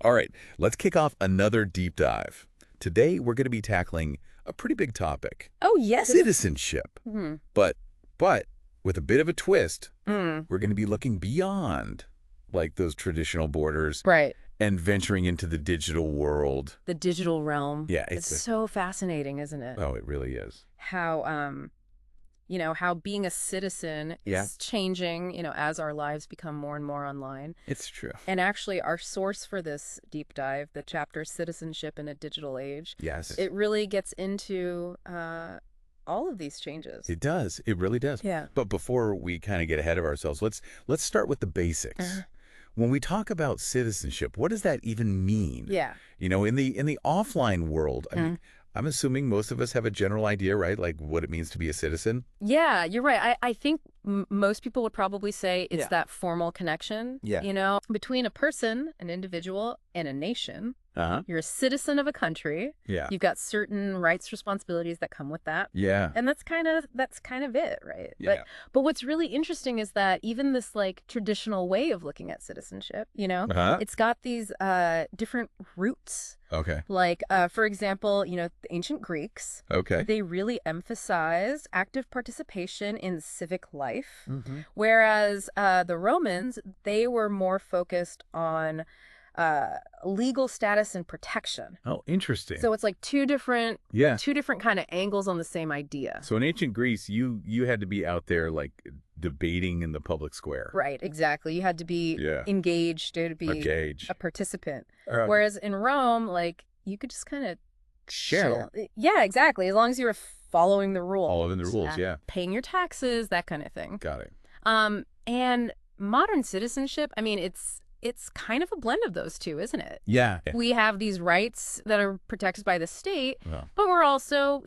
All right, let's kick off another deep dive. Today, we're going to be tackling a pretty big topic. Oh, yes. Citizenship. Hmm. But with a bit of a twist, Mm. we're going to be looking beyond like those traditional borders Right. and venturing into the digital world. The digital realm. Yeah, It's so fascinating, isn't it? oh, it really is. How, how being a citizen Yeah. is changing, as our lives become more and more online. It's true. And actually, our source for this deep dive, the chapter Citizenship in a Digital Age, Yes. it really gets into all of these changes. It does. It really does. Yeah. But before we kind of get ahead of ourselves, let's start with the basics. Uh-huh. When we talk about citizenship, what does that even mean? Yeah. In the offline world, I mean, I'm assuming most of us have a general idea, right? Like what it means to be a citizen. Yeah, you're right. I think most people would probably say it's that formal connection, Yeah. between a person, an individual, and a nation. Uh-huh. You're a citizen of a country. Yeah. You've got certain rights, responsibilities that come with that. Yeah. And that's kind of it, right? Yeah. But what's really interesting is that even this like traditional way of looking at citizenship, Uh-huh. it's got these different roots. Okay. Like, for example, the ancient Greeks, Okay. they really emphasized active participation in civic life, Mm-hmm. whereas the Romans, they were more focused on legal status and protection. Oh, interesting. So it's like two different kind of angles on the same idea. So in ancient Greece, you had to be out there like debating in the public square. Right, exactly. You had to be engaged, you had to be Engage. a participant. Right. Whereas in Rome, like, you could just kind of Share. Yeah, exactly. As long as you were following the rules. Following the rules, yeah. Paying your taxes, that kind of thing. Got it. And modern citizenship, I mean, it's kind of a blend of those two, isn't it? Yeah. We have these rights that are protected by the state, Well. but we're also,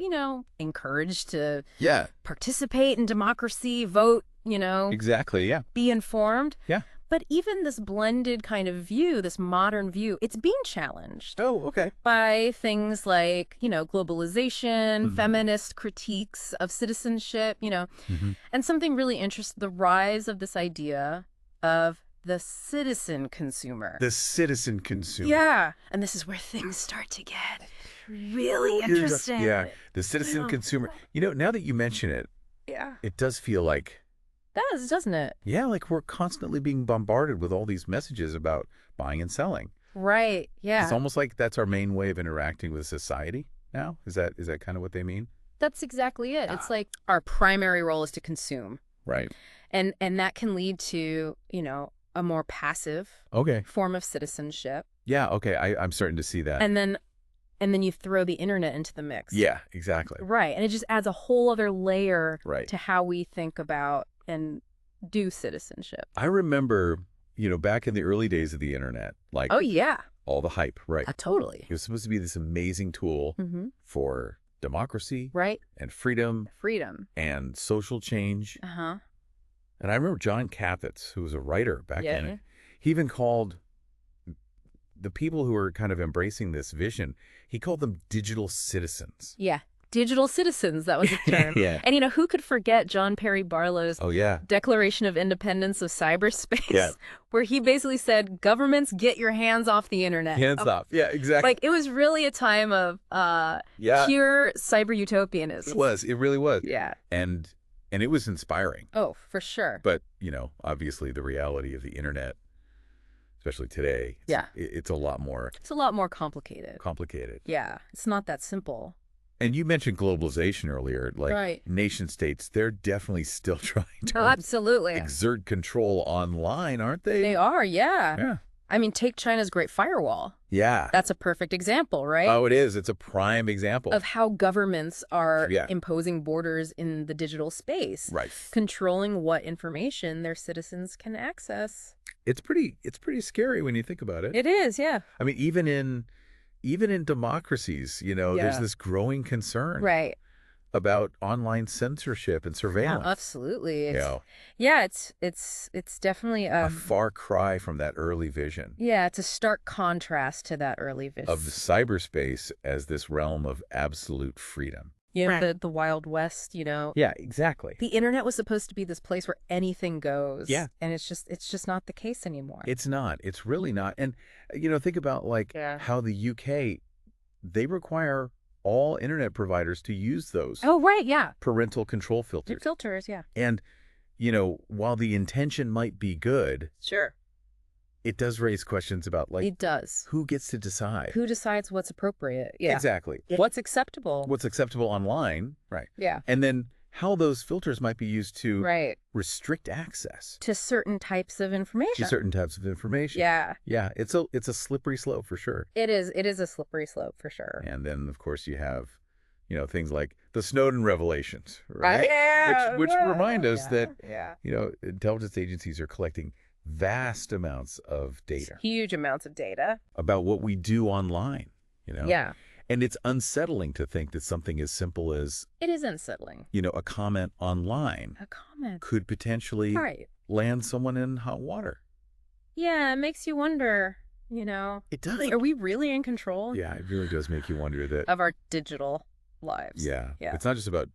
encouraged to Yeah. participate in democracy, vote, Exactly. Yeah. be informed. Yeah. But even this blended kind of view, this modern view, it's being challenged Oh, okay. by things like, globalization, feminist critiques of citizenship, Mm-hmm. and something really interesting, the rise of this idea of the citizen consumer. The citizen consumer. Yeah. And this is where things start to get really interesting. Yeah. The citizen consumer. Now that you mention it, Yeah. it does feel like, Does, doesn't it? yeah, like we're constantly being bombarded with all these messages about buying and selling. Right. Yeah. It's almost like that's our main way of interacting with society now. Is that kind of what they mean? That's exactly it. It's like our primary role is to consume. Right. And that can lead to, a more passive Okay. form of citizenship. Yeah. Okay. I'm starting to see that. And then you throw the internet into the mix. Yeah, exactly. Right. And it just adds a whole other layer Right. to how we think about and do citizenship. I remember, back in the early days of the internet, like Oh, yeah. all the hype, right? Totally. It was supposed to be this amazing tool Mm-hmm. for democracy Right. and freedom Freedom. and social change. Uh-huh. And I remember John Kathitz, who was a writer back Yeah. then, he even called the people who were kind of embracing this vision, he called them digital citizens. Yeah. Digital citizens, that was the term. Yeah. And, who could forget John Perry Barlow's Oh, yeah. Declaration of Independence of Cyberspace, Yeah. where he basically said, governments, get your hands off the internet. Hands off. Yeah, exactly. Like, it was really a time of pure cyber utopianism. It was. It really was. Yeah. And it was inspiring. Oh, for sure. But, obviously the reality of the internet, especially today, it's a lot more It's a lot more complicated. complicated. Yeah. It's not that simple. And you mentioned globalization earlier. Like Right. nation states, they're definitely still trying to Oh, absolutely. exert control online, aren't they? They are, yeah. Yeah. I mean, take China's Great Firewall. Yeah. That's a perfect example, right? Oh, it is. It's a prime example. Of how governments are Yeah. imposing borders in the digital space. Right. Controlling what information their citizens can access. It's pretty scary when you think about it. It is, yeah. I mean, even in democracies, there's Yeah. this growing concern Right. about online censorship and surveillance. Yeah, absolutely. Yeah. Yeah, it's definitely A far cry from that early vision yeah, it's a stark contrast to that early vision. of the cyberspace as this realm of absolute freedom. You know, Right. the Wild West, you know. Yeah, exactly. The internet was supposed to be this place where anything goes. Yeah. And it's just not the case anymore. It's not. It's really not. And, think about like Yeah. how the UK, they require all internet providers to use those Oh, right, yeah. parental control filters. Filters, yeah. And, while the intention might be good, Sure. it does raise questions about like It does. who gets to decide. Who decides what's appropriate? Yeah. Exactly. What's acceptable? What's acceptable online, right? Yeah. And then how those filters might be used to Right. restrict access To certain types of information. to certain types of information. Yeah. Yeah, it's a slippery slope for sure. It is. It is a slippery slope for sure. And then of course you have, things like the Snowden revelations, right? Yeah. Which remind us Yeah. that Yeah. intelligence agencies are collecting vast amounts of data Huge amounts of data. about what we do online, Yeah. And it's unsettling to think that something as simple as, It is unsettling. a comment online A comment. could potentially Right. land someone in hot water. Yeah, it makes you wonder, It does. like, are we really in control Yeah, it really does make you wonder that. of our digital lives? Yeah. Yeah. It's not just about,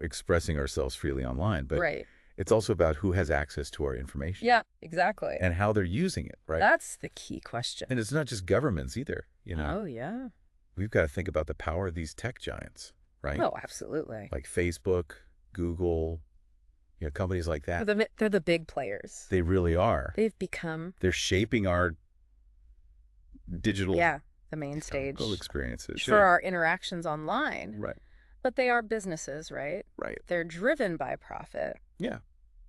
expressing ourselves freely online, but Right. it's also about who has access to our information. Yeah, exactly. And how they're using it, right? That's the key question. And it's not just governments either, Oh, yeah. We've got to think about the power of these tech giants, right? Oh, absolutely. Like Facebook, Google, companies like that. They're the big players. They really are. They've become, They're shaping our digital the main stage experiences. for our interactions online. Right. But they are businesses, right? Right. They're driven by profit. Yeah.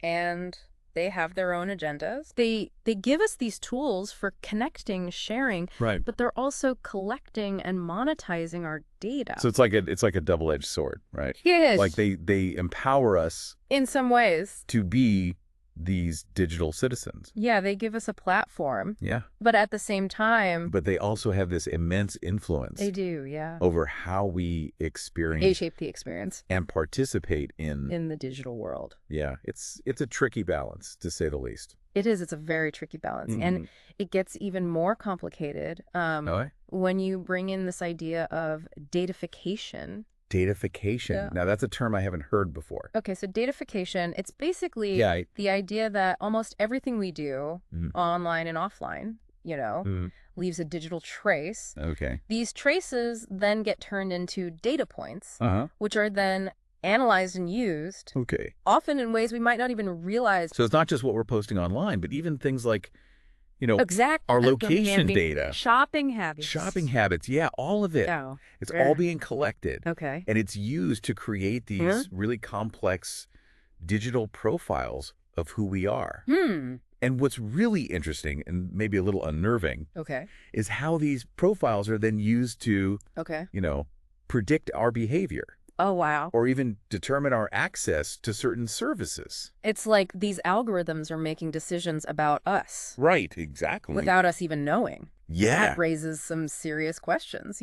And they have their own agendas. They give us these tools for connecting, sharing, Right. but they're also collecting and monetizing our data. So it's like a double-edged sword, right? Yes. Like they empower us In some ways. to be these digital citizens. Yeah, they give us a platform. Yeah. But at the same time, But they also have this immense influence they do, yeah. over how we They experience shape the experience and participate in the digital world. yeah, it's a tricky balance, to say the least. It is. It's a very tricky balance. And Mhm. it gets even more complicated Oh, when you bring in this idea of datafication. datafication. Yeah. Now, that's a term I haven't heard before. Okay, so datafication, it's basically Yeah. the idea that almost everything we do Mhm. online and offline, Mhm. leaves a digital trace. Okay. These traces then get turned into data points, Uh-huh. which are then analyzed and used, Okay. often in ways we might not even realize. So it's not just what we're posting online, but even things like, Exactly. our location data, Shopping habits. shopping habits. Yeah, all of it. Yeah. It's Yeah. all being collected. Okay. And it's used to create these really complex digital profiles of who we are. And what's really interesting and maybe a little unnerving Okay. is how these profiles are then used to, Okay. predict our behavior Oh, wow. or even determine our access to certain services. It's like these algorithms are making decisions about us Right, exactly. without us even knowing. Yeah. That raises some serious questions,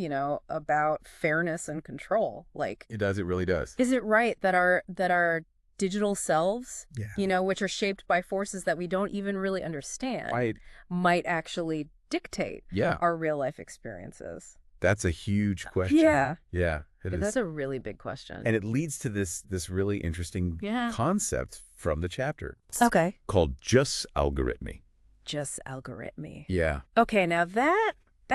about fairness and control. Like, It does, it really does. is it right that our digital selves, Yeah. which are shaped by forces that we don't even really understand, Right. might actually dictate Yeah. our real life experiences? That's a huge question. Yeah. Yeah, it is. That's a really big question. And it leads to this really interesting Yeah. concept from the chapter. It's Okay. called just algorithmy. Just algorithmy. Yeah. Okay, now that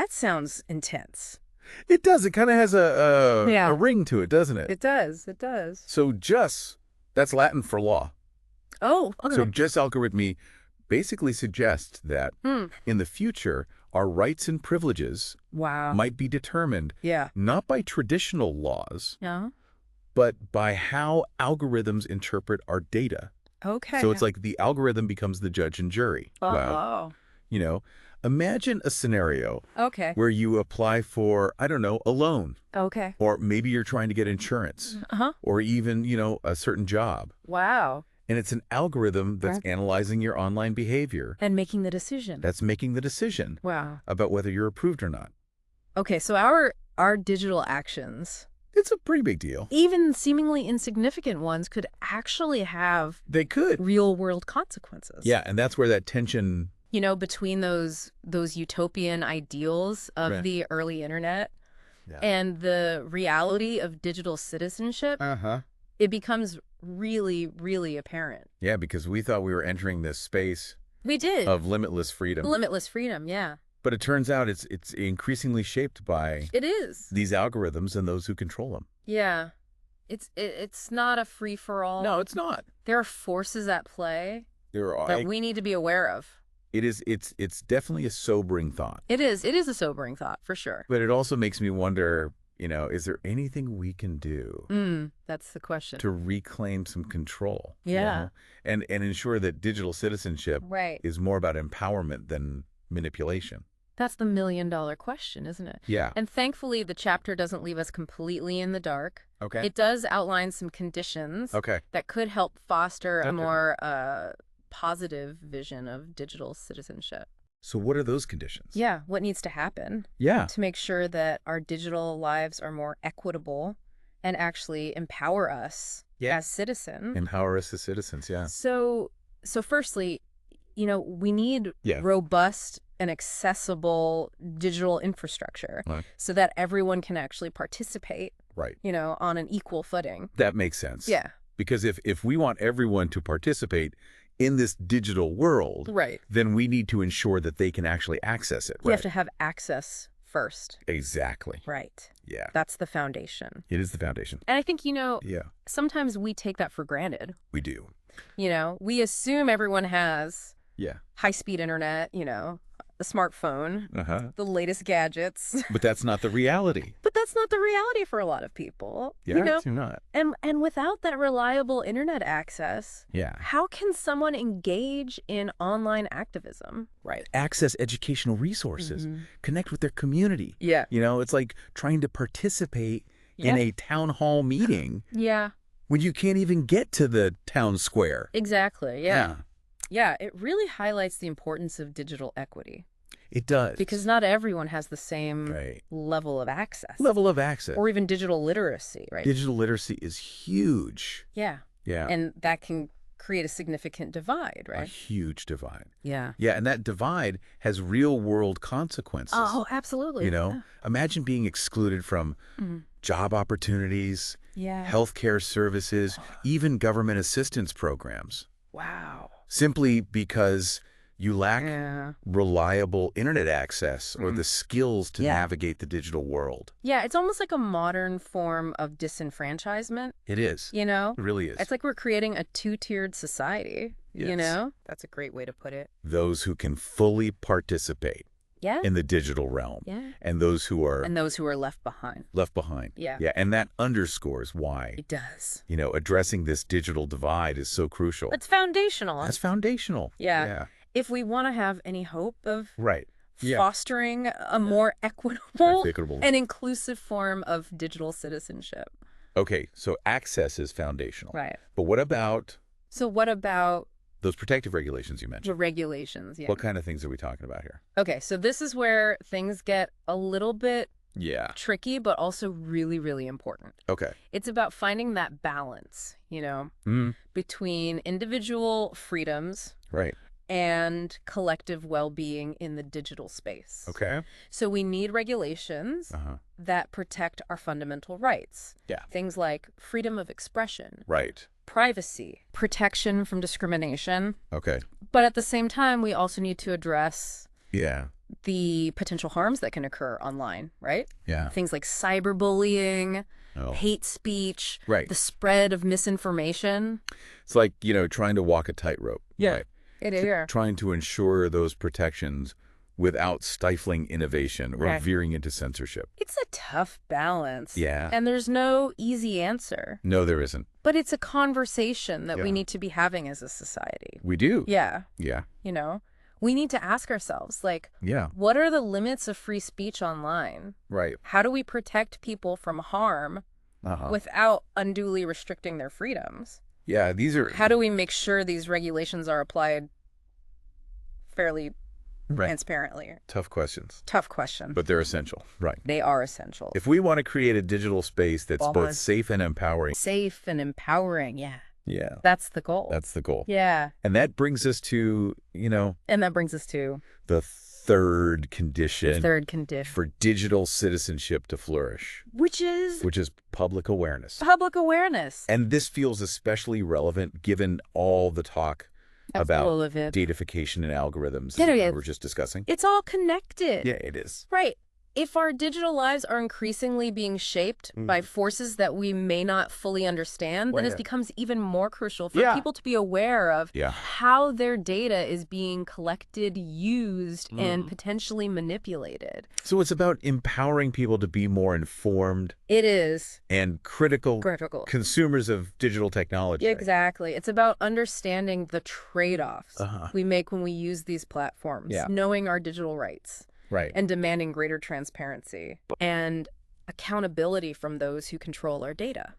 sounds intense. It does. It kind of has a Yeah. ring to it, doesn't it? It does. It does. So just, that's Latin for law. Oh, okay. So just algorithmy basically suggests that in the future, our rights and privileges Wow. might be determined Yeah. not by traditional laws, Yeah. but by how algorithms interpret our data. Okay. So it's like the algorithm becomes the judge and jury. Wow. Imagine a scenario Okay. where you apply for, I don't know, a loan, Okay. or maybe you're trying to get insurance, Uh-huh. or even, a certain job. Wow. And it's an algorithm that's Right. analyzing your online behavior. And making the decision. That's making the decision Wow. about whether you're approved or not. Okay, so our digital actions, It's a pretty big deal. even seemingly insignificant ones, could actually have They could. real world consequences. Yeah, and that's where that tension, Between those utopian ideals of Right. the early internet Yeah. And the reality of digital citizenship, it becomes really, really apparent. Yeah, because we thought we were entering this space We did. of limitless freedom. Limitless freedom, yeah. But it turns out it's increasingly shaped by It is. these algorithms and those who control them. Yeah. It's not a free-for-all. No, it's not. There are forces at play There are that we need to be aware of. It's definitely a sobering thought. It is. It is a sobering thought, for sure. But it also makes me wonder, is there anything we can do That's the question. to reclaim some control? Yeah. And ensure that digital citizenship Right. is more about empowerment than manipulation. That's the million-dollar question, isn't it? Yeah. And thankfully, the chapter doesn't leave us completely in the dark. Okay. It does outline some conditions that could help foster a more positive vision of digital citizenship. So what are those conditions? Yeah, what needs to happen to make sure that our digital lives are more equitable and actually empower us as citizens. Empower us as citizens, yeah. So firstly, we need robust and accessible digital infrastructure so that everyone can actually participate, on an equal footing. That makes sense. Yeah. Because if we want everyone to participate in this digital world, then we need to ensure that they can actually access it. You have to have access first. Exactly. Right. Yeah. That's the foundation. It is the foundation. And I think, sometimes we take that for granted. We do. We assume everyone has Yeah. high-speed internet, a smartphone, the latest gadgets. But that's not the reality. But that's not the reality for a lot of people. Yeah, it's not. And without that reliable internet access, how can someone engage in online activism? Right. Access educational resources, connect with their community. Yeah. It's like trying to participate in a town hall meeting. When you can't even get to the town square. Exactly. Yeah, it really highlights the importance of digital equity. It does. Because not everyone has the same level of access. Or even digital literacy, right? Digital literacy is huge. Yeah. And that can create a significant divide, right? A huge divide. Yeah. Yeah, and that divide has real-world consequences. Oh, absolutely. Imagine being excluded from job opportunities, healthcare services, even government assistance programs. Wow. Simply because you lack reliable internet access or the skills to navigate the digital world. Yeah, it's almost like a modern form of disenfranchisement. It is. It really is. It's like we're creating a two-tiered society, That's a great way to put it. Those who can fully participate in the digital realm. And those who are left behind. Yeah, and that underscores why. It does. Addressing this digital divide is so crucial. It's foundational. That's foundational. Yeah. If we want to have any hope of fostering a more equitable and inclusive form of digital citizenship. Okay, so access is foundational. Right. But what about those protective regulations you mentioned? The regulations, What kind of things are we talking about here? Okay, so this is where things get a little bit tricky, but also really, really important. Okay. It's about finding that balance, between individual freedoms and collective well-being in the digital space. Okay. So we need regulations that protect our fundamental rights. Yeah. Things like freedom of expression. Right. Privacy, protection from discrimination. Okay. But at the same time, we also need to address the potential harms that can occur online, right? Yeah. Things like cyberbullying, hate speech, the spread of misinformation. It's like, trying to walk a tightrope. Yeah. Right? It is. Trying to ensure those protections without stifling innovation or veering into censorship. It's a tough balance. Yeah. And there's no easy answer. No, there isn't. But it's a conversation that we need to be having as a society. We do. Yeah. Yeah. We need to ask ourselves, what are the limits of free speech online? Right. How do we protect people from harm without unduly restricting their freedoms? Yeah, How do we make sure these regulations are applied fairly transparently? Tough questions. Tough question. But they're essential. Right. They are essential. If we want to create a digital space that's both safe and empowering. Safe and empowering, yeah. Yeah. That's the goal. That's the goal. Yeah. And that brings us to, And that brings us to the third condition. The third condition. For digital citizenship to flourish. Which is? Which is public awareness. Public awareness. And this feels especially relevant given all the talk about datafication and algorithms that we were just discussing. It's all connected. Yeah, it is. Right. If our digital lives are increasingly being shaped by forces that we may not fully understand, then it becomes even more crucial for people to be aware of how their data is being collected, used, and potentially manipulated. So it's about empowering people to be more informed. It is. And critical consumers of digital technology. Exactly. It's about understanding the trade-offs we make when we use these platforms, knowing our digital rights. Right. And demanding greater transparency and accountability from those who control our data.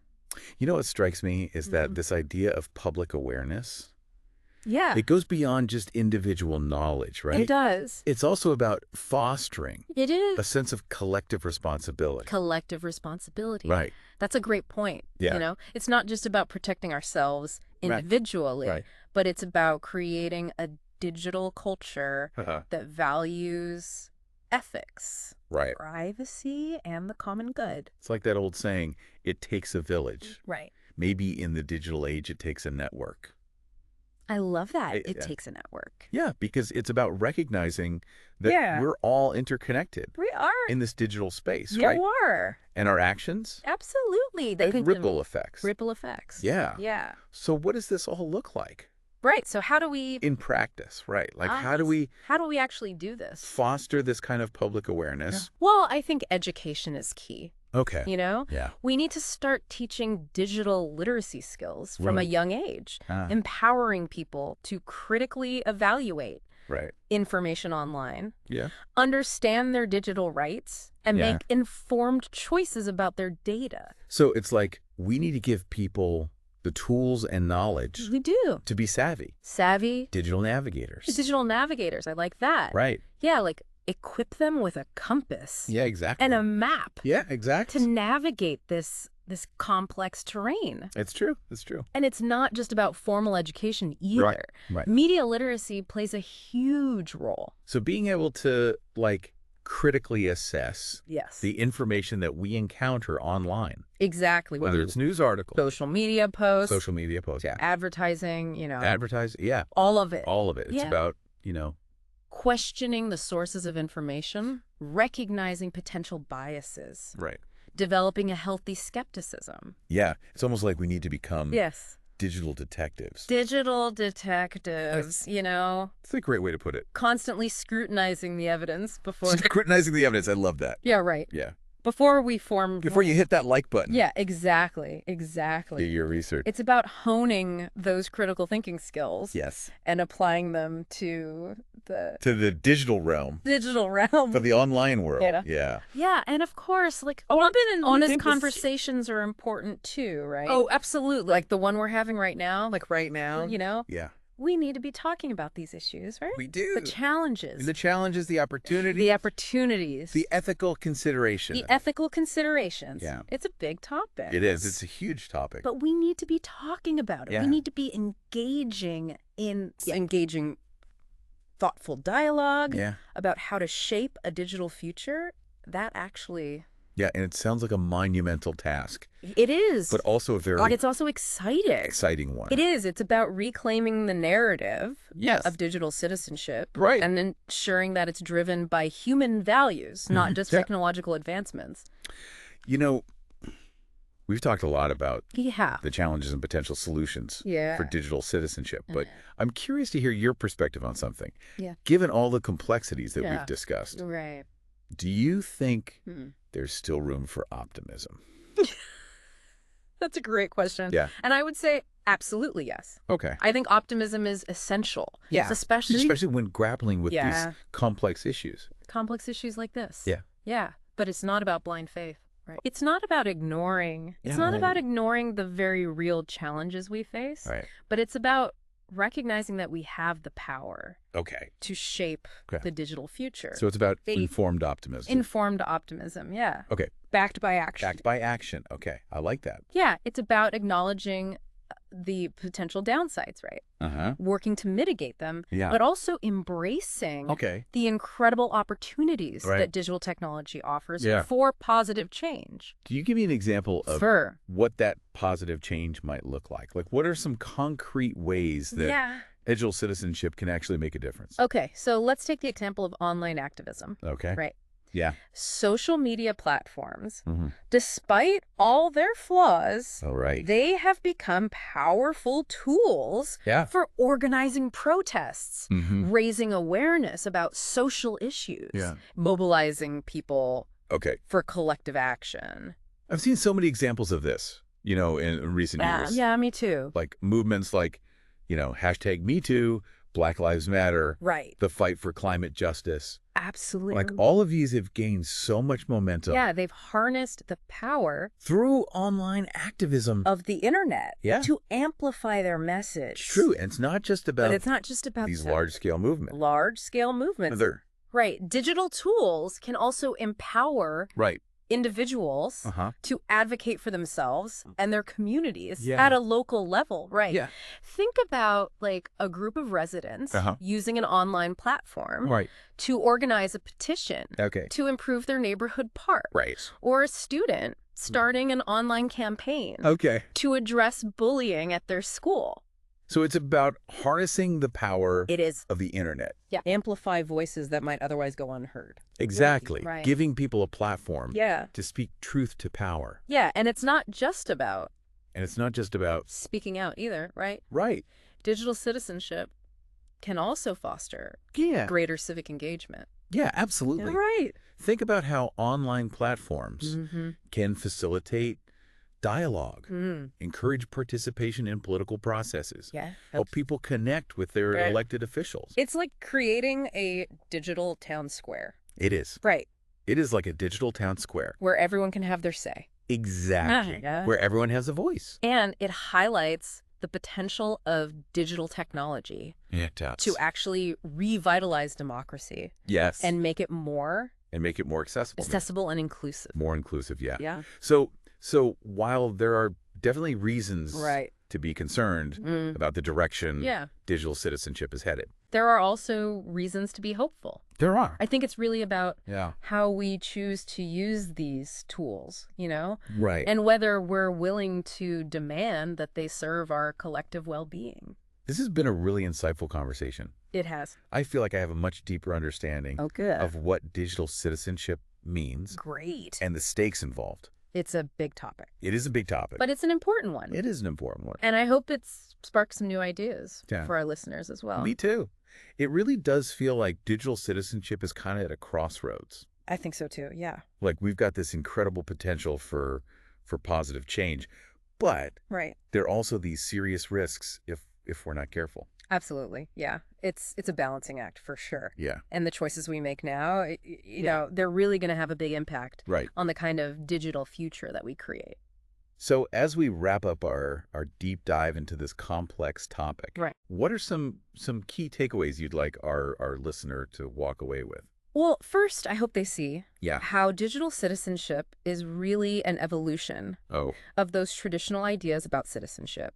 You know what strikes me is that this idea of public awareness, it goes beyond just individual knowledge, right? It does. It's also about fostering a sense of collective responsibility. Collective responsibility. Right. That's a great point. Yeah. You know, it's not just about protecting ourselves individually, but it's about creating a digital culture that values ethics, privacy, and the common good. It's like that old saying, it takes a village. Right. Maybe in the digital age, it takes a network. I love that. It takes a network. Yeah, because it's about recognizing that we're all interconnected. We are. In this digital space, right? You are. And our actions? Absolutely. They can ripple effects. Ripple effects. Yeah. Yeah. So what does this all look like? Right. So how do we... In practice, right. Like how do we actually do this? Foster this kind of public awareness? Well, I think education is key. Okay. You know? Yeah. We need to start teaching digital literacy skills from a young age, empowering people to critically evaluate information online, understand their digital rights, and make informed choices about their data. So it's like we need to give people the tools and knowledge to be savvy. Digital navigators. I like that. Right. Yeah, like equip them with a compass. Yeah, exactly. And a map. Yeah, exactly. To navigate this complex terrain. It's true. It's true. And it's not just about formal education either. Right. Media literacy plays a huge role. So being able to critically assess the information that we encounter online. Exactly. Whether it's news articles. Social media posts, yeah. Advertising, yeah. All of it. It's about, questioning the sources of information, recognizing potential biases. Right. Developing a healthy skepticism. Yeah. It's almost like we need to become digital detectives. Digital detectives, It's a great way to put it. Constantly scrutinizing the evidence before... Scrutinizing the evidence. I love that. Yeah, right. Yeah. Before we form... Before you hit that like button. Yeah, exactly. Do your research. It's about honing those critical thinking skills. Yes. And applying them to the... To the digital realm. For the online world. Yeah. Yeah, and of course, honest conversations are important too, right? Oh, absolutely. Like the one we're having right now. Like right now. Yeah. We need to be talking about these issues, right? We do. The challenges. The opportunities. The opportunities. The ethical considerations. Yeah. It's a big topic. It is. It's a huge topic. But we need to be talking about it. Yeah. We need to be engaging thoughtful dialogue about how to shape a digital future. That actually... Yeah, and it sounds like a monumental task. It is. But also a very... It's also exciting. Exciting one. It is. It's about reclaiming the narrative of digital citizenship. Right. And ensuring that it's driven by human values, not just technological advancements. We've talked a lot about the challenges and potential solutions for digital citizenship. But I'm curious to hear your perspective on something. Yeah. Given all the complexities that we've discussed. Right. Do you think there's still room for optimism? That's a great question. Yeah. And I would say absolutely yes. Okay. I think optimism is essential. Yeah. Especially when grappling with these complex issues. Complex issues like this. Yeah. Yeah. But it's not about blind faith. Right. It's not about ignoring. It's not about ignoring the very real challenges we face. Right. But it's about recognizing that we have the power to shape the digital future. So it's about informed optimism. Informed optimism, yeah. Okay. Backed by action. Backed by action. Okay. I like that. Yeah. It's about acknowledging the potential downsides, right? working to mitigate them, but also embracing the incredible opportunities that digital technology offers for positive change. Can you give me an example of what that positive change might look like? Like, what are some concrete ways that digital citizenship can actually make a difference? Okay, so let's take the example of online activism. Okay. Right. Yeah. Social media platforms, despite all their flaws, they have become powerful tools for organizing protests, raising awareness about social issues, mobilizing people for collective action. I've seen so many examples of this, in recent years. Yeah, me too. Like movements like, #MeToo, Black Lives Matter, the fight for climate justice. Absolutely. Like, all of these have gained so much momentum. Yeah, they've harnessed the power through online activism of the internet to amplify their message. It's true. And it's not just about these large-scale movements. Large-scale movements. Right. Digital tools can also empower individuals to advocate for themselves and their communities at a local level. Right. Yeah. Think about like a group of residents using an online platform to organize a petition to improve their neighborhood park. Right. Or a student starting an online campaign to address bullying at their school. So it's about harnessing the power of the internet. Yeah. Amplify voices that might otherwise go unheard. Exactly. Right. Giving people a platform to speak truth to power. Yeah. And it's not just about speaking out either, right? Right. Digital citizenship can also foster greater civic engagement. Yeah, absolutely. Yeah, right. Think about how online platforms can facilitate dialogue, encourage participation in political processes, help people connect with their elected officials. It's like creating a digital town square. It is. Right. It is like a digital town square. Where everyone can have their say. Exactly. Where everyone has a voice. And it highlights the potential of digital technology to actually revitalize democracy. Yes. And make it more accessible. Accessible and inclusive. More inclusive, Yeah. So while there are definitely reasons to be concerned about the direction digital citizenship is headed, there are also reasons to be hopeful. There are. I think it's really about how we choose to use these tools, Right. And whether we're willing to demand that they serve our collective well-being. This has been a really insightful conversation. It has. I feel like I have a much deeper understanding of what digital citizenship means. Great. And the stakes involved. It's a big topic. It is a big topic. But it's an important one. It is an important one. And I hope it's sparked some new ideas for our listeners as well. Me too. It really does feel like digital citizenship is kind of at a crossroads. I think so too, yeah. Like we've got this incredible potential for positive change, but there are also these serious risks if we're not careful. Absolutely, yeah. It's a balancing act for sure. Yeah. And the choices we make now, you know, they're really going to have a big impact on the kind of digital future that we create. So as we wrap up our deep dive into this complex topic, what are some key takeaways you'd like our listener to walk away with? Well, first, I hope they see how digital citizenship is really an evolution of those traditional ideas about citizenship.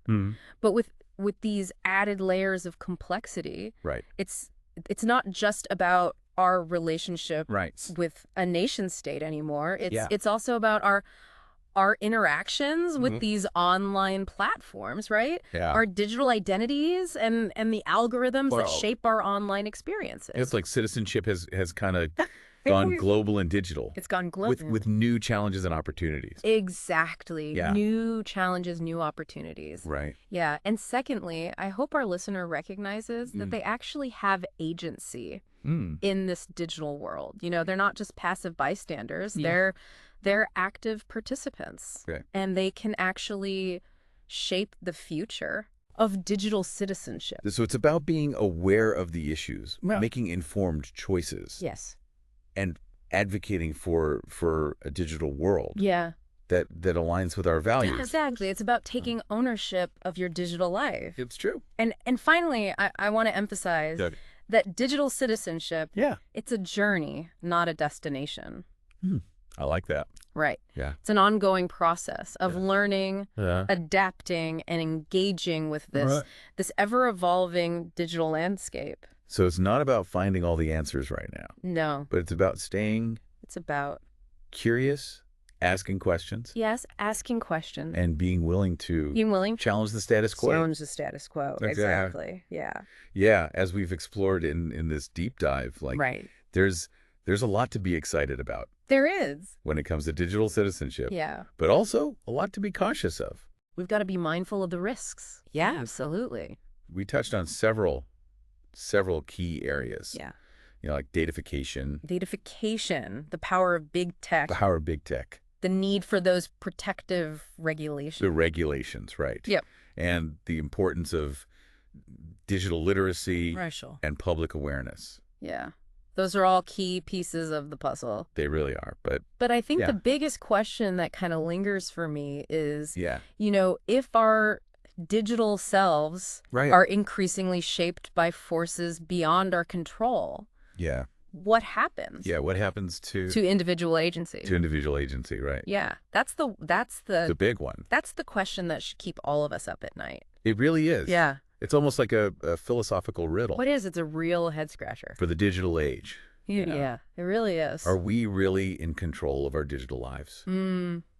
But with these added layers of complexity, it's not just about our relationship with a nation state anymore. It's also about our interactions with these online platforms, our digital identities and the algorithms that shape our online experiences. It's like citizenship has kind of gone global and digital. It's gone global. With new challenges and opportunities. Exactly. New challenges, new opportunities. Right. Yeah. And secondly, I hope our listener recognizes that they actually have agency in this digital world. You know, they're not just passive bystanders. They're active participants, and they can actually shape the future of digital citizenship. So it's about being aware of the issues, making informed choices. Yes. And advocating for a digital world. That aligns with our values. Exactly. It's about taking ownership of your digital life. It's true. And finally, I want to emphasize that digital citizenship, it's a journey, not a destination. I like that. Right. Yeah. It's an ongoing process of learning, adapting, and engaging with this ever-evolving digital landscape. So it's not about finding all the answers right now. No. But it's about staying... It's about... curious, asking questions. Yes, asking questions. And being willing to... challenge the status quo. Challenge the status quo, exactly. Yeah. Yeah, as we've explored in this deep dive, like there's a lot to be excited about. There is. When it comes to digital citizenship. Yeah. But also a lot to be cautious of. We've got to be mindful of the risks. Yeah, absolutely. We touched on several key areas. Yeah. You know, like datafication. Datafication, the power of big tech. The power of big tech. The need for those protective regulations. The regulations, right. Yep. And the importance of digital literacy and public awareness. Yeah. Those are all key pieces of the puzzle. They really are. But I think the biggest question that kind of lingers for me is, you know, if our digital selves are increasingly shaped by forces beyond our control, what happens? Yeah, what happens to individual agency? To individual agency, right. Yeah, that's the big one. That's the question that should keep all of us up at night. It really is. Yeah. It's almost like a philosophical riddle. What is? It's a real head scratcher. For the digital age. Yeah, it really is. Are we really in control of our digital lives?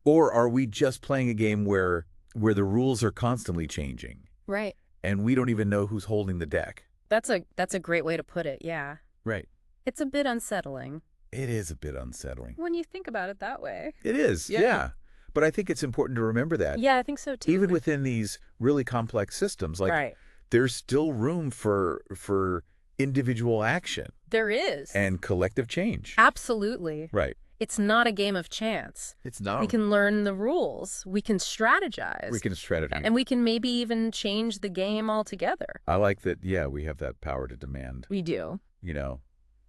Or are we just playing a game where the rules are constantly changing? Right. And we don't even know who's holding the deck. That's a great way to put it, yeah. Right. It's a bit unsettling. It is a bit unsettling. When you think about it that way. It is, yeah. But I think it's important to remember that. Yeah, I think so too. Even within these really complex systems, like there's still room for individual action. There is. And collective change. Absolutely. Right. It's not a game of chance. It's not. We can learn the rules. We can strategize. And we can maybe even change the game altogether. I like that, we have that power to demand. We do. You know,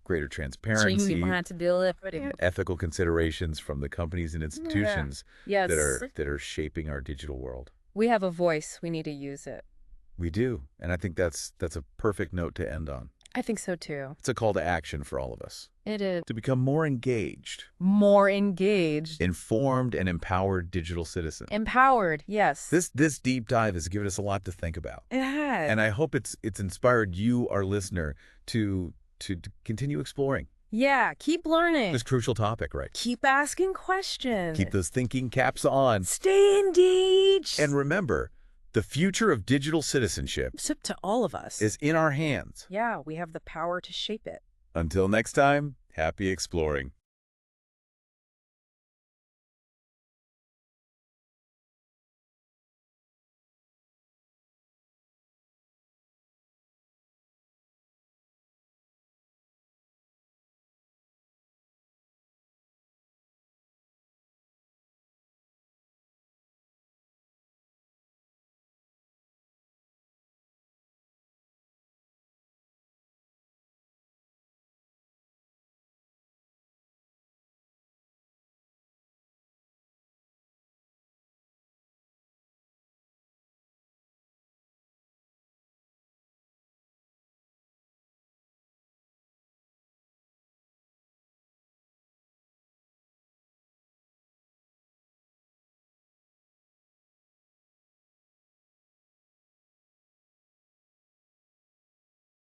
greater transparency, to ethical considerations from the companies and institutions that are shaping our digital world. We have a voice. We need to use it. We do. And I think that's a perfect note to end on. I think so too. It's a call to action for all of us. It is. To become more engaged. More engaged. Informed and empowered digital citizens. Empowered, yes. This deep dive has given us a lot to think about. It has. And I hope it's inspired you, our listener, to continue exploring. Yeah, keep learning. This crucial topic, right? Keep asking questions. Keep those thinking caps on. Stay engaged. And remember, the future of digital citizenship, it's up to all of us, is in our hands. Yeah, we have the power to shape it. Until next time, happy exploring.